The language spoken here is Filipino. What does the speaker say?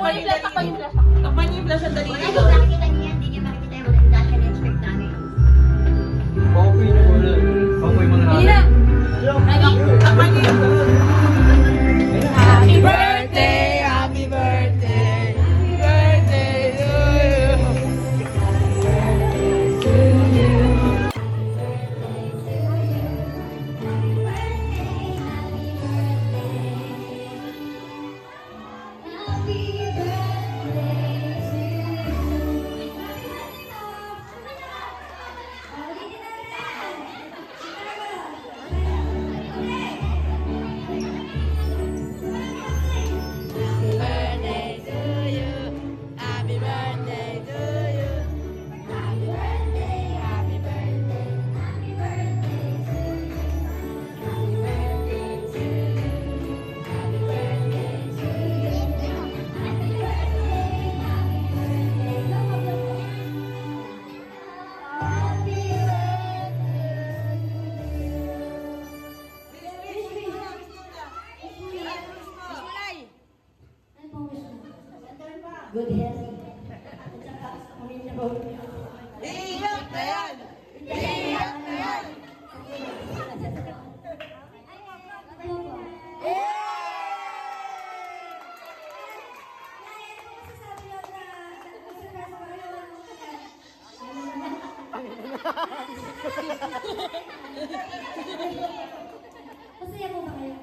Takpan yung flash, takpan yung flash. Takpan niyo yung flash ang dali Wala dito. yung nakikita niya, hindi niya makikita yung maganda siya na-expect namin. Papoy na wala. Papoy mga Hindi na. Takpan niyo yung Happy birthday, happy birthday, happy birthday to you. Happy birthday to you. Happy birthday, happy birthday, happy birthday to you. Happy birthday to you. Happy birthday to you. Happy birthday, happy birthday. Happy Good health. At saka, pamilya ko. iiyak na yan! Iiyak na yan! Masaya po ba kayo?